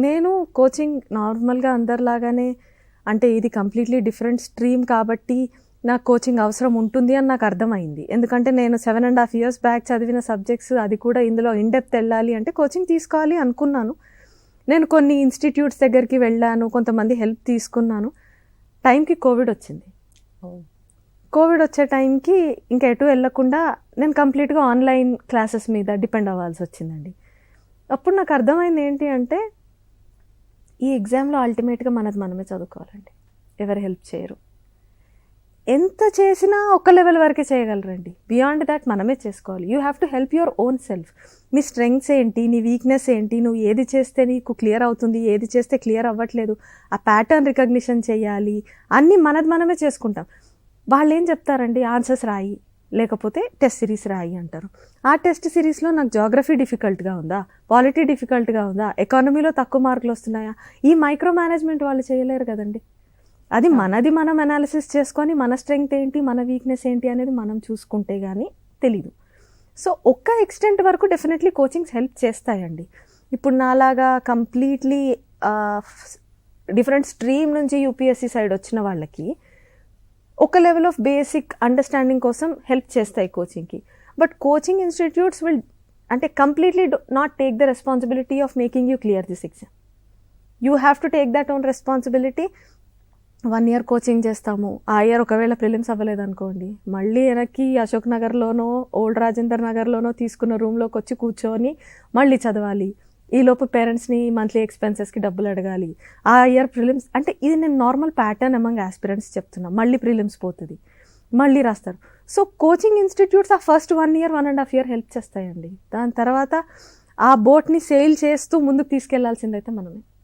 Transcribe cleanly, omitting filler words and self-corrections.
నేను కోచింగ్ నార్మల్గా అందరిలాగానే, అంటే ఇది కంప్లీట్లీ డిఫరెంట్ స్ట్రీమ్ కాబట్టి నాకు కోచింగ్ అవసరం ఉంటుంది అని నాకు అర్థమైంది. ఎందుకంటే నేను 7.5 years బ్యాక్ చదివిన సబ్జెక్ట్స్, అది కూడా ఇందులో ఇన్డెప్త్ వెళ్ళాలి అంటే కోచింగ్ తీసుకోవాలి అనుకున్నాను. నేను కొన్ని ఇన్స్టిట్యూట్స్ దగ్గరికి వెళ్ళాను, కొంతమంది హెల్ప్ తీసుకున్నాను. టైంకి కోవిడ్ వచ్చింది. కోవిడ్ వచ్చే టైంకి ఇంకా ఎటు వెళ్ళకుండా నేను కంప్లీట్గా ఆన్లైన్ క్లాసెస్ మీద డిపెండ్ అవ్వాల్సి వచ్చిందండి. అప్పుడు నాకు అర్థమైంది ఏంటి అంటే, ఈ ఎగ్జామ్లో అల్టిమేట్గా మనది మనమే చదువుకోవాలండి, ఎవరు హెల్ప్ చేయరు. ఎంత చేసినా ఒక లెవెల్ వరకే చేయగలరండి, బియాండ్ దాట్ మనమే చేసుకోవాలి. You have to help your own self. నీ స్ట్రెంగ్స్ ఏంటి, నీ వీక్నెస్ ఏంటి, నువ్వు ఏది చేస్తే నీకు క్లియర్ అవుతుంది, ఏది చేస్తే క్లియర్ అవ్వట్లేదు, ఆ ప్యాటర్న్ రికగ్నిషన్ చేయాలి. అన్నీ మనది మనమే చేసుకుంటాం. వాళ్ళు ఏం చెప్తారండి, ఆన్సర్స్ రాయి, లేకపోతే టెస్ట్ సిరీస్ రాయి అంటారు. ఆ టెస్ట్ సిరీస్లో నాకు జాగ్రఫీ డిఫికల్ట్గా ఉందా, పాలిటీ డిఫికల్ట్గా ఉందా, ఎకానమీలో తక్కువ మార్కులు వస్తున్నాయా, ఈ మైక్రో మేనేజ్మెంట్ వాళ్ళు చేయలేరు కదండి. అది మనది మనం అనాలిసిస్ చేసుకొని మన స్ట్రెంగ్త్ ఏంటి, మన వీక్నెస్ ఏంటి అనేది మనం చూసుకుంటే కానీ తెలీదు. సో ఒక్క ఎక్స్టెంట్ వరకు డెఫినెట్లీ కోచింగ్స్ హెల్ప్ చేస్తాయండి. ఇప్పుడు నాలాగా కంప్లీట్లీ డిఫరెంట్ స్ట్రీమ్ నుంచి యూపీఎస్సీ సైడ్ వచ్చిన వాళ్ళకి ఒక లెవెల్ ఆఫ్ బేసిక్ అండర్స్టాండింగ్ కోసం హెల్ప్ చేస్తాయి కోచింగ్కి. బట్ కోచింగ్ ఇన్స్టిట్యూట్స్ విల్ అంటే completely not take the responsibility of making you clear this exam. You have to take that own responsibility. 1 year coaching చేస్తాము, ఆ year ఒకవేళ ప్రిలిమ్స్ అవ్వలేదనుకోండి, మళ్ళీ వెనక్కి Ashok నగర్లోనో old Rajender నగర్లోనో తీసుకున్న రూమ్లోకి వచ్చి కూర్చొని మళ్ళీ చదవాలి. ఈలోపు పేరెంట్స్ని మంత్లీ ఎక్స్పెన్సెస్కి డబ్బులు అడగాలి. ఆ ఇయర్ ప్రిలిమ్స్ అంటే ఇది నేను నార్మల్ ప్యాటర్న్ అమంగ్ ఆస్పిరెంట్స్ చెప్తున్నా. మళ్ళీ ప్రిలిమ్స్ పోతుంది, మళ్ళీ రాస్తారు. సో కోచింగ్ ఇన్స్టిట్యూట్స్ ఆ ఫస్ట్ 1 year 1.5 year హెల్ప్ చేస్తాయండి. దాని తర్వాత ఆ బోట్ని సెయిల్ చేస్తూ ముందుకు తీసుకెళ్లాల్సిందైతే మనమే.